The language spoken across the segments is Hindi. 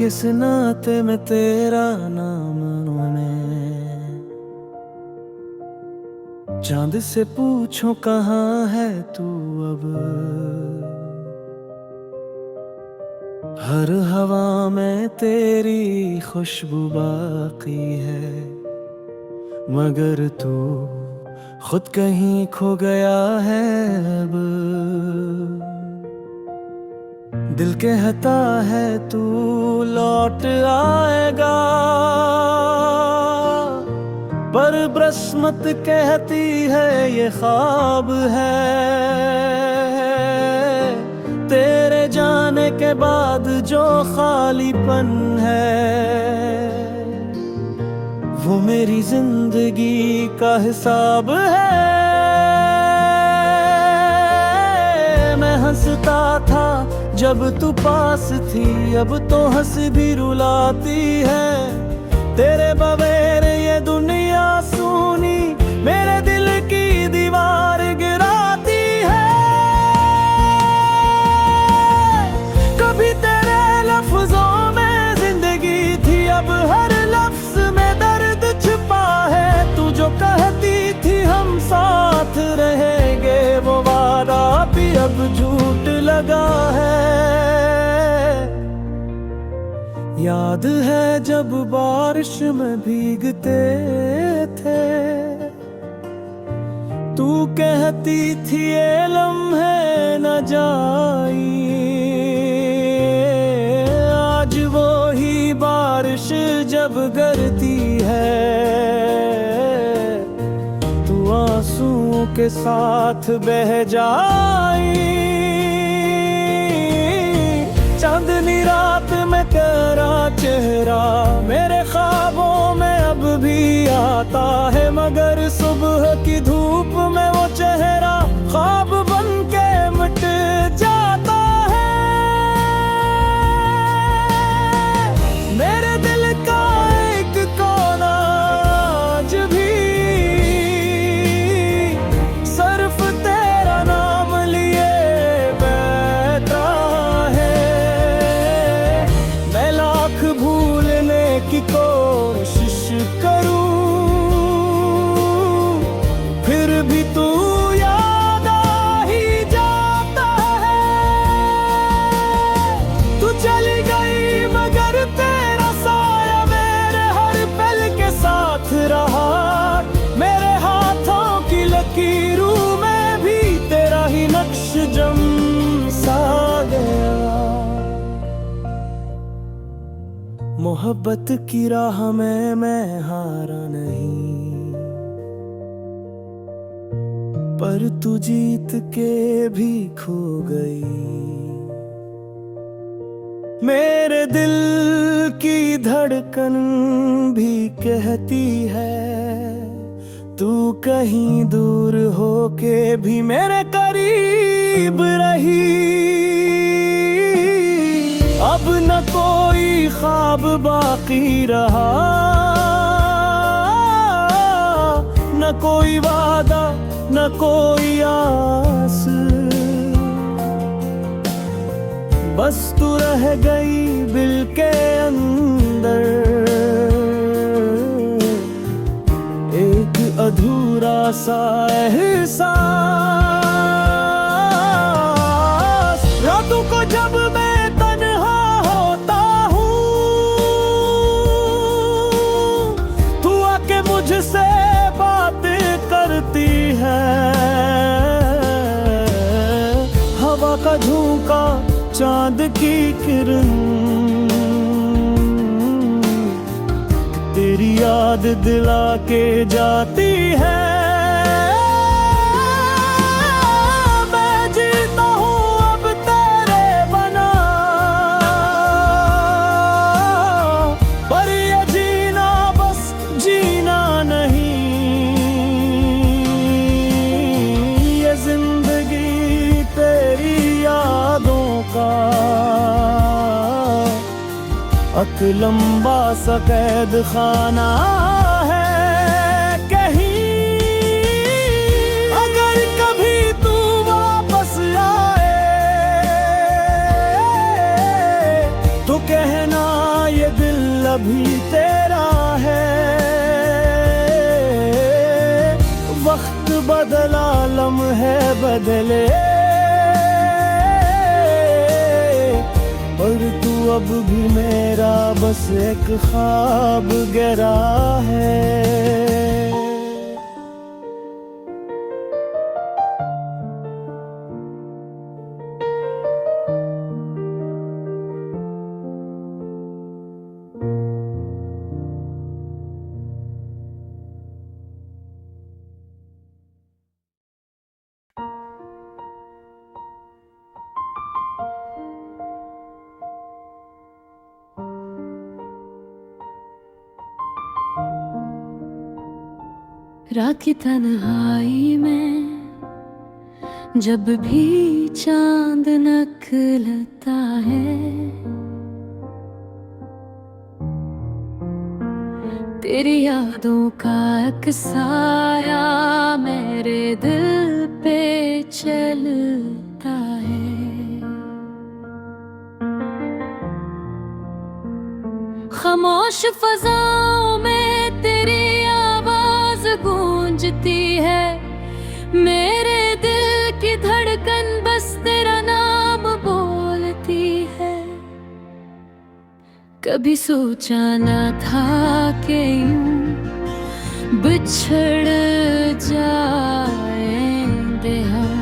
किस नाते में तेरा नाम लूं मैं। चांद से पूछो कहाँ है तू अब, हर हवा में तेरी खुशबू बाकी है, मगर तू खुद कहीं खो गया है अब। दिल कहता है तू लौट आएगा, पर बरसमत कहती है ये ख्वाब है। तेरे जाने के बाद जो खालीपन है, वो मेरी जिंदगी का हिसाब है। मैं हंसता था जब तू पास थी, अब तो हंस भी रुलाती है। तेरे बगैर ये दुनिया सुनी, मेरे दिल की दीवार गिराती है। कभी तेरे लफ्जों में जिंदगी थी, अब हर लफ्ज में दर्द छुपा है। तू जो कहती थी हम साथ रहेंगे, वो वादा भी अब झूठ लगा है। याद है जब बारिश में भीगते थे, तू कहती थी ये लम्हे न जाएं। आज वो ही बारिश जब गिरती है, तू आंसुओं के साथ बह जाए। चांदनी रात में तेरा चेहरा मेरे ख्वाबों में अब भी आता है, मगर सुबह की धूप में वो चेहरा ख्वाब बन के मिट जाता है। मेरे दिल का एक कोना आज भी सिर्फ तेरा नाम लिए बैठा है। मैं लाख भूलने की कोशिश करूं, फिर भी तू याद आ ही जाता है। तू चली गई मगर तेरा साया मेरे हर पल के साथ रहा। मेरे हाथों की लकीरों में भी तेरा ही नक्श जम सा गया। मोहब्बत की राह में मैं हारा नहीं, पर तू जीत के भी खो गई। मेरे दिल की धड़कन भी कहती है, तू कहीं दूर होके भी मेरे करीब रही। अब न कोई ख्वाब बाकी रहा, न कोई वादा न कोई आस, बस तू रह गई दिल के अंदर। एक अधूरा सा एहसास। रातों को जब मैं तन्हा होता हूँ, तू आके मुझसे बात करती है। हवा का झोंका चांद की किरण, तेरी याद दिला के जाती है। मैं जीता हूँ अब तेरे बना, पर ये जीना बस जीना नहीं। ये जिंदगी तेरी यादों का एक लंबा सा कैद खाना है कहीं। अगर कभी तू वापस आए तो कहना अभी तेरा है। वक्त बदला लम्हे बदले, और तू अब भी मेरा बस एक ख्वाब गहरा है। रात की तन्हाई में जब भी चांद निकलता है, तेरी यादों का एक साया मेरे दिल पे चलता है। खामोश फजाओं में तेरी आवाज गूंजती है, मेरे दिल की धड़कन बस तेरा नाम बोलती है। कभी सोचा न था कि यूं बिछड़ जाएंगे हम,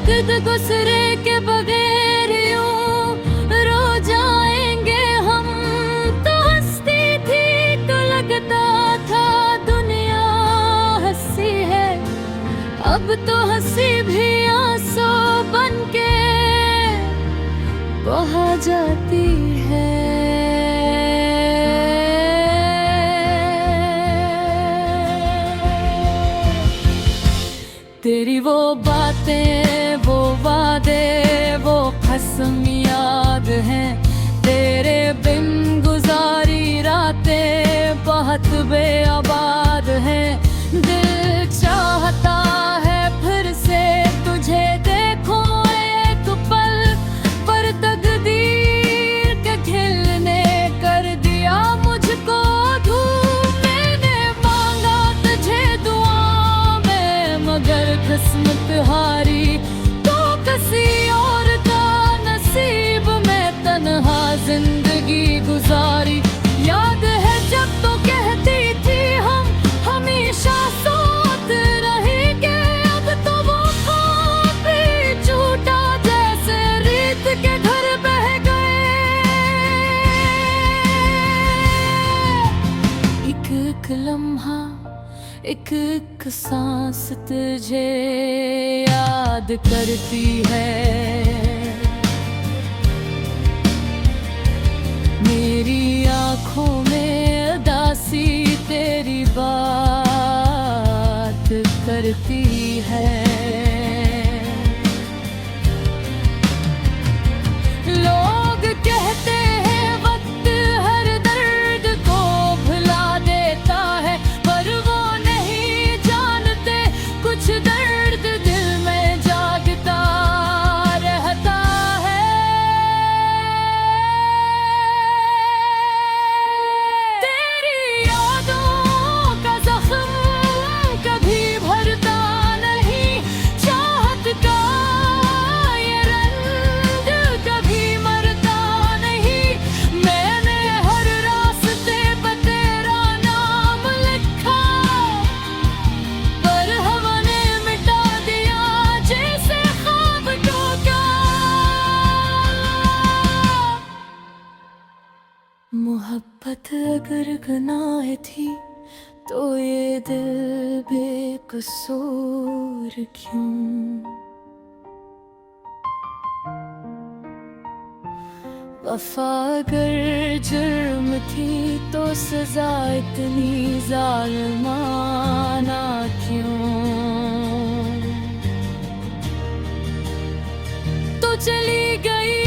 एक दूसरे के बगैर यूं रो जाएंगे हम। तो हंसती थी तो लगता था दुनिया हंसी है, अब तो हंसी भी आंसू बनके बहा जाती है। तेरी वो बातें, वो वादे, वो कसम याद हैं, तेरे बिन गुजारी रातें बहुत बेआबाद हैं। दिल चाहता है फिर से तुझे देखूं एक पल, पर तकदीर के खिलने कर दिया मुझको धूप। मैंने मांगा तुझे दुआ में मगर किस्मत हारी, तो किसी और का नसीब में तन्हा जिंदगी गुजारी। याद है जब तो कहती थी हम हमेशा साथ रहेंगे, अब तो वो ख्वाब भी झूठा जैसे रेत के घर बह गए। एक लम्हा, एक सांस तुझे याद करती है। मेरी आँखों में उदासी तेरी बात करती है। लोग कहते हैं वक्त हर दर्द को भुला देता है, पर वो नहीं जानते कुछ दर्द दिल में जागता रहता है। तेरी यादों का जख्म कभी भरता नहीं, चाहत का ये रंग कभी मरता नहीं। मैंने हर रास्ते पर तेरा नाम लिखा, पर हवा ने मिटा दिया जैसे ख्वाब टूटा। मोहब्बत अगर गुनाह थी तो ये दिल बेकसूर क्यों? वफा अगर जुर्म थी तो सजा इतनी जालिमाना क्यों? तो चली गई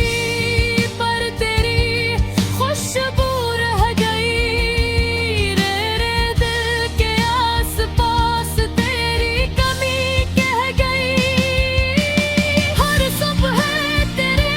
पर तेरी खुशबू रह गई, रे दिल के आस पास तेरी कमी कह गई। हर सुबह तेरे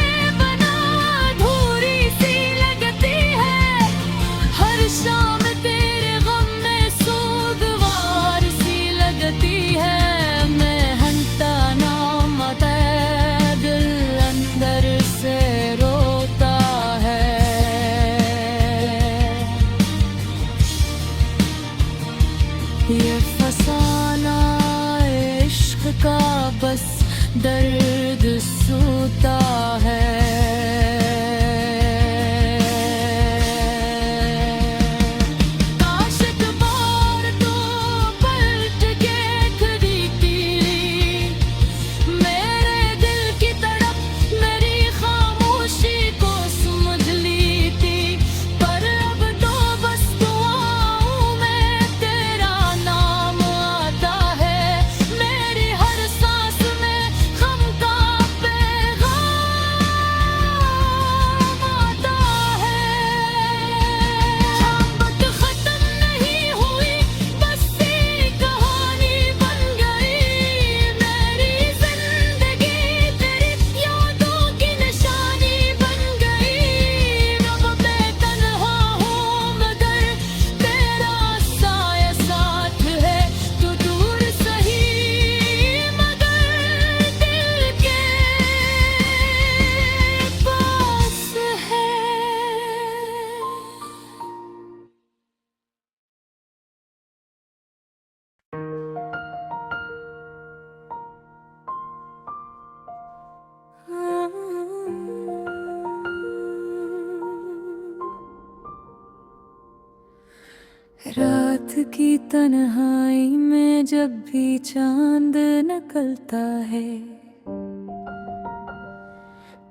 रात की तन्हाई में जब भी चांद निकलता है,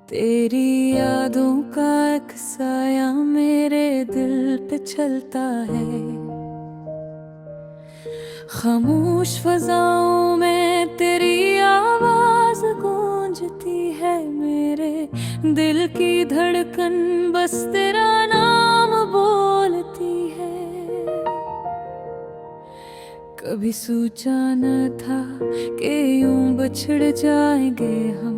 तेरी यादों का एक साया मेरे दिल पे चलता है। खामोश फजाओं में तेरी आवाज गूंजती है, मेरे दिल की धड़कन बस तेरा नाम बोलती है। कभी सोचा न था कि यूं बिछड़ जाएंगे हम,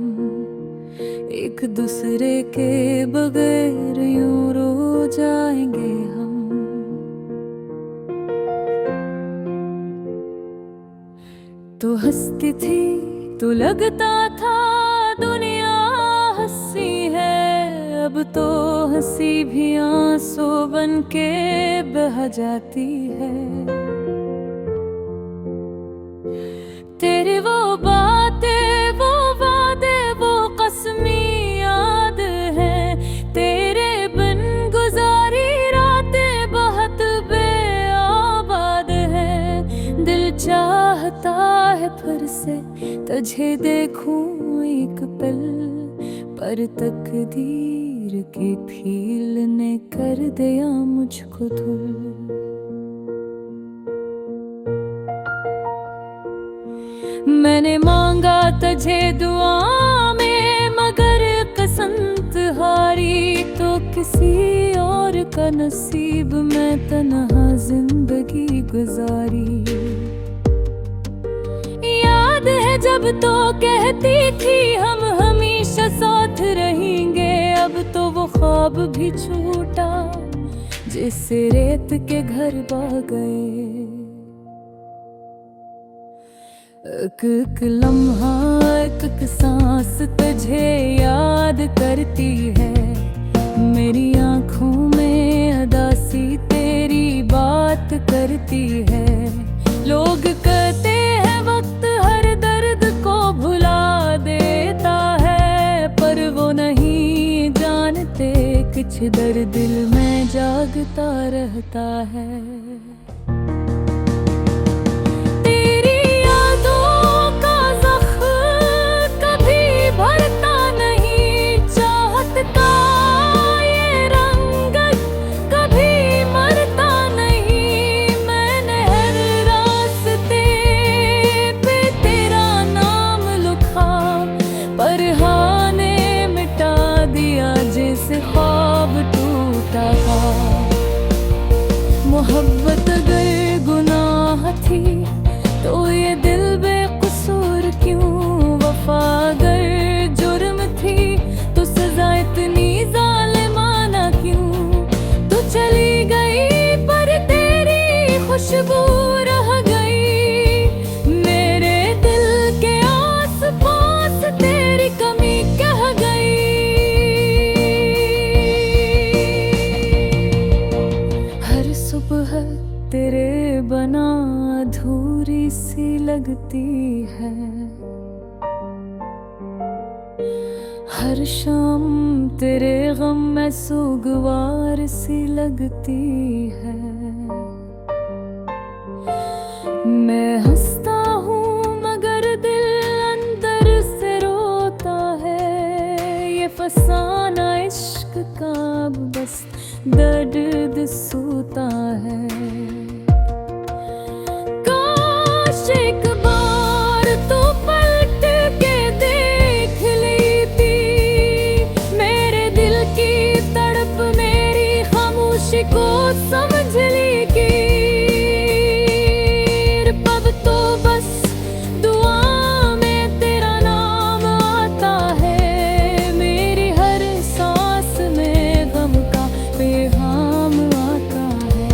एक दूसरे के बगैर यूं रो जाएंगे हम। तो हंसती थी तो लगता था दुनिया हंसी है, अब तो हंसी भी आंसू बन के बह जाती है। तेरी वो बातें, वो वादे, वो कसमी याद है, तेरे बिन गुजारी रातें बहुत बेआबाद है। दिल चाहता है फिर से तुझे देखूं एक पल, पर तकदीर की फील ने कर दिया मुझको धुल। मैंने मांगा तुझे दुआ में, मगर कसमत हारी तो किसी और का नसीब में तन्हा जिंदगी गुजारी। याद है जब तो कहती थी हम हमेशा साथ रहेंगे, अब तो वो ख्वाब भी छूटा जिससे रेत के घर बह गए। एक लम्हा, एक सांस तुझे याद करती है, मेरी आंखों में अदासी तेरी बात करती है। लोग कहते हैं वक्त हर दर्द को भुला देता है, पर वो नहीं जानते कुछ दर्द दिल में जागता रहता है। मोहब्बत अगर गुनाह थी तो ये दिल बेकसूर क्यों, वफा अगर जुर्म थी तो सजा इतनी जालिमाना क्यों। तू चली गई पर तेरी खुशबू रह गई, मेरे दिल के आस-पास तेरी कमी कह गई। सुबह तेरे बना अधूरी सी लगती है, हर शाम तेरे गम में सोगवार सी लगती है। मैं हंसता हूँ मगर दिल अंदर से रोता है, ये फसाना इश्क का बस दर्द सूता है। काश एक बार तो पलट के देख लेती, मेरे दिल की तड़प मेरी खामोशी को समझ लेगी। अब तो बस दुआ में तेरा नाम आता है, मेरी हर सांस में गम का पैगाम आता है।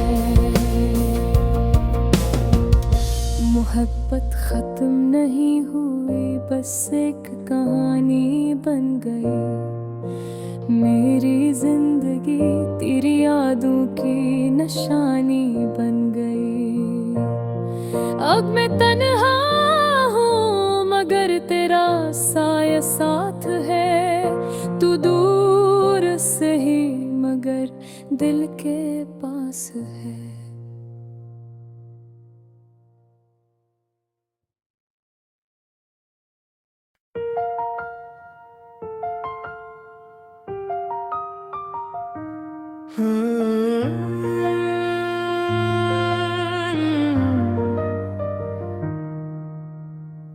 मोहब्बत खत्म नहीं हुई, बस एक कहानी बन गई। मेरी जिंदगी तेरी यादों की निशानी बन गई। अब मैं तन्हा हूँ मगर तेरा साया साथ है, तू दूर से ही मगर दिल के पास है।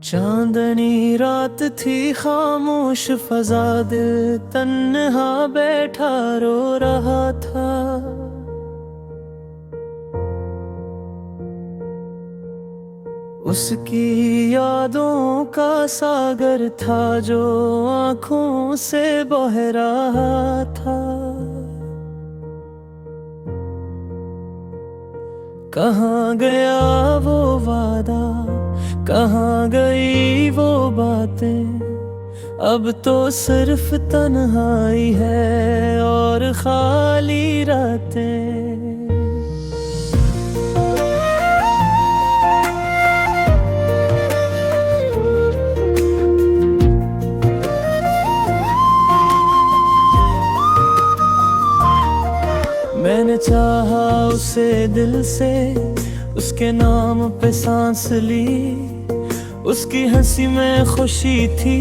चांदनी रात थी, खामोश फजा, दिल तन्हा बैठा रो रहा था। उसकी यादों का सागर था जो आंखों से बह रहा था। कहाँ गया वो वादा, कहाँ गई वो बातें, अब तो सिर्फ तन्हाई है और खाली रातें। मैंने चाहा उसे दिल से, उसके नाम पे सांस ली। उसकी हंसी में खुशी थी,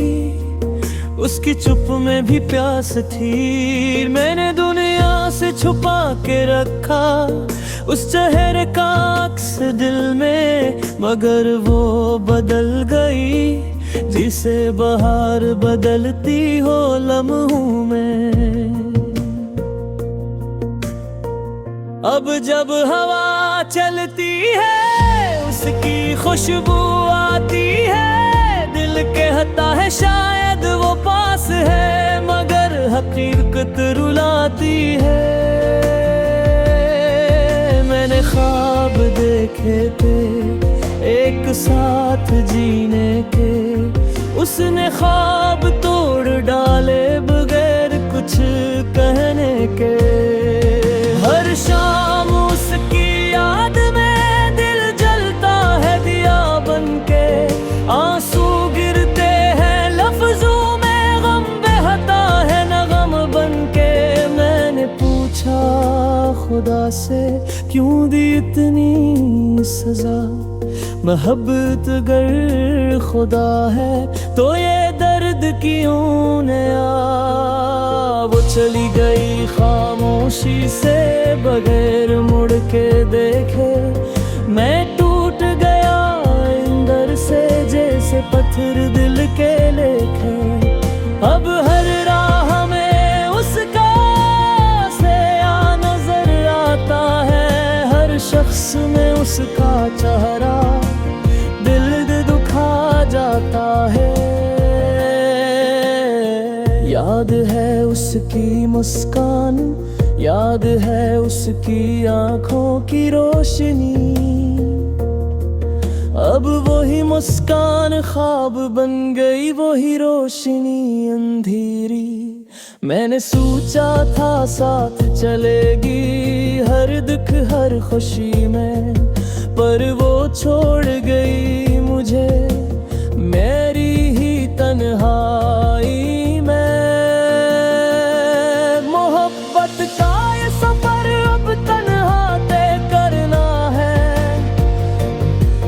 उसकी चुप में भी प्यास थी। मैंने दुनिया से छुपा के रखा उस चेहरे का अक्स दिल में, मगर वो बदल गई जिसे बहार बदलती हो लम्हों में। अब जब हवा चलती है उसकी खुशबू आती है, दिल कहता है शायद वो पास है, मगर हकीकत रुलाती है। मैंने ख्वाब देखे थे एक साथ जीने के, उसने ख्वाब तोड़ डाले बगैर कुछ कहने के। हर शाम उसकी याद में दिल जलता है दिया बनके, आंसू गिरते हैं लफ्जों में, गम बहता है न गम बनके। मैंने पूछा खुदा से क्यों दी इतनी सजा, मोहब्बत अगर खुदा है तो ये दर्द क्यों नया। वो चली गई खामोशी से बगैर मुड़ के देखे, मैं टूट गया अंदर से जैसे पत्थर दिल के लेखे। अब हर राह में उसका साया नजर आता है, हर शख्स में उसका चेहरा दिल दुखा जाता है। याद है उसकी मुस्कान, याद है उसकी आंखों की रोशनी, अब वही मुस्कान ख्वाब बन गई, वही रोशनी अंधेरी। मैंने सोचा था साथ चलेगी हर दुख हर खुशी में, पर वो छोड़ गई मुझे मेरी ही तन्हाई में। मोहब्बत का ये सफर अब तन्हा तय करना है,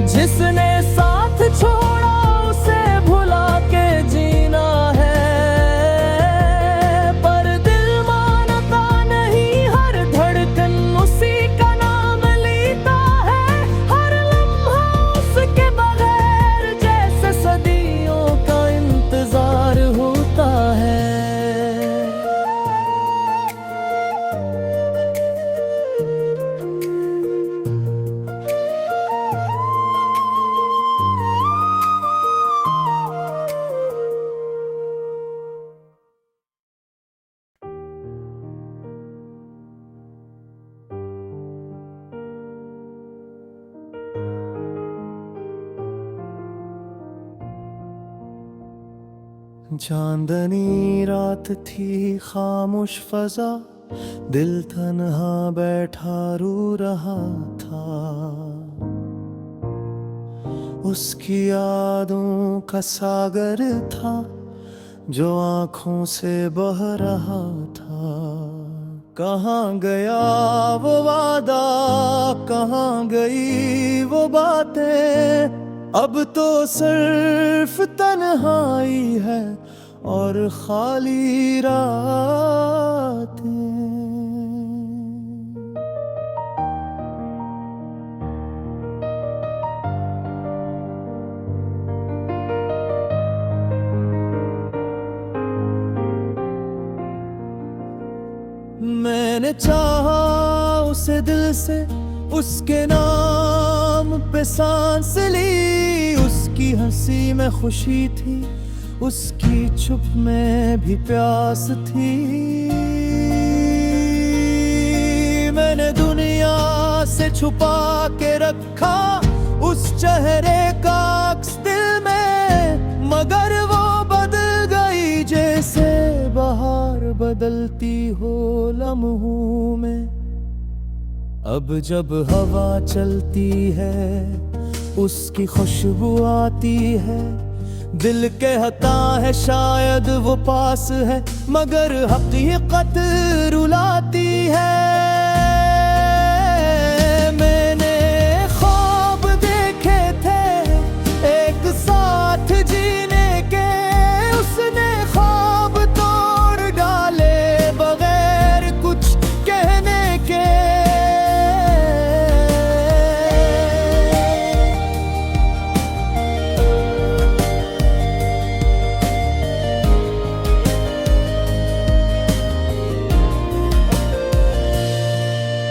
जिसने साथ छोड़ा उसे भुला के जीना है। पर दिल मानता नहीं, हर धड़कन उसी का नाम लेता है, हर लम्हा उसके बगैर जैसे सदियों का इंतजार होता है। चांदनी रात थी, खामोश फजा, दिल तन्हा बैठा रो रहा था। उसकी यादों का सागर था जो आंखों से बह रहा था। कहाँ गया वो वादा, कहाँ गई वो बातें, अब तो सिर्फ तन्हाई है और खाली रातें। मैंने चाहा उसे दिल से, उसके नाम पे सांस ली। उसकी हंसी में खुशी थी, उसकी चुप में भी प्यास थी। मैंने दुनिया से छुपा के रखा उस चेहरे का अक्स दिल में, मगर वो बदल गई जैसे बहार बदलती हो लम्हों में। अब जब हवा चलती है उसकी खुशबू आती है, दिल कहता है शायद वो पास है, मगर हकीकत रुलाती है। मैंने ख्वाब देखे थे एक साथ जीने के, उसने ख्वाब तोड़ डाले बगैर कुछ कहने के।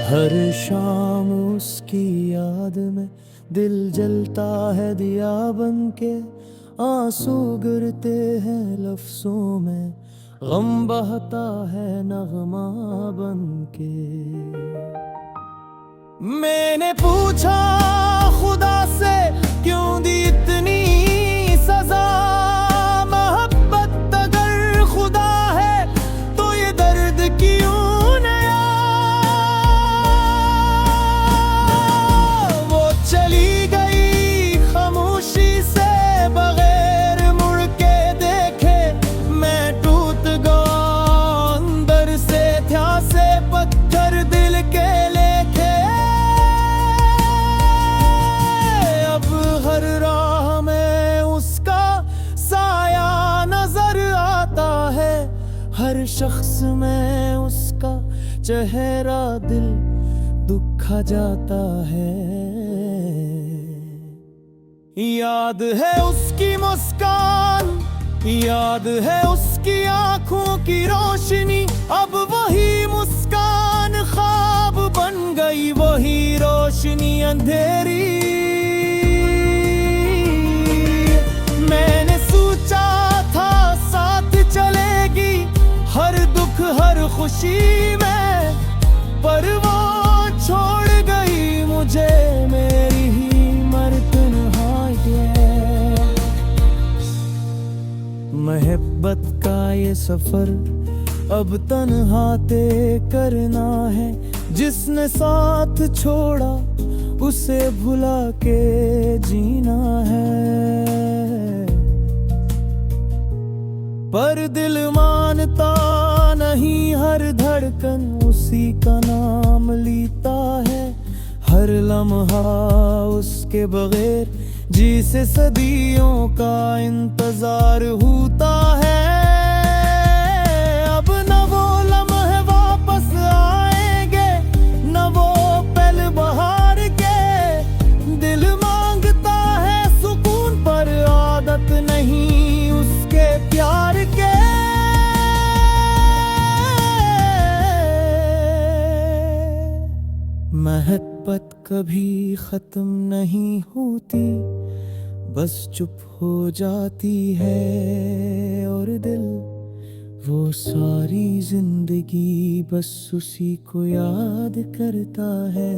हर शाम उसकी याद में दिल जलता है दिया बन के, आंसू गिरते हैं लफ्जों में, गम बहता है नगमा बन के। मैंने पूछा खुदा से क्यों दी इतनी सजा, मोहब्बत अगर खुदा है तो ये दर्द क्यों नया। वो चली गई खामोशी से बगैर मुड़ के देखे, मैं टूट गया अंदर से, था से पत्थर दिल के लेखे। अब हर राह में उसका साया नजर आता है, हर शख्स में उसका चेहरा दिल दुखा जाता है। याद है उसकी मुस्कान, याद है उसकी आंखों की रोशनी, अब वही मुस्कान ख्वाब बन गई, वही रोशनी अंधेरी। मैंने सोचा था साथ चलेगी हर दुख हर खुशी में, पर वो छोड़ गई मुझे मेरी ही मर्तन्हाई है। मोहब्बत का ये सफर अब तन्हा तय करना है, जिसने साथ छोड़ा उसे भुला के जीना है। पर दिल मानता नहीं, हर धड़कन उसी का नाम लेता है, हर लम्हा उसके बगैर जिसे सदियों का इंतजार होता है। अब न वो लम्हे वापस आएंगे, न वो पल बहार के, दिल मांगता है सुकून पर आदत नहीं उसके प्यार के। मोहब्बत कभी खत्म नहीं होती, बस चुप हो जाती है, और दिल वो सारी जिंदगी बस उसी को याद करता है।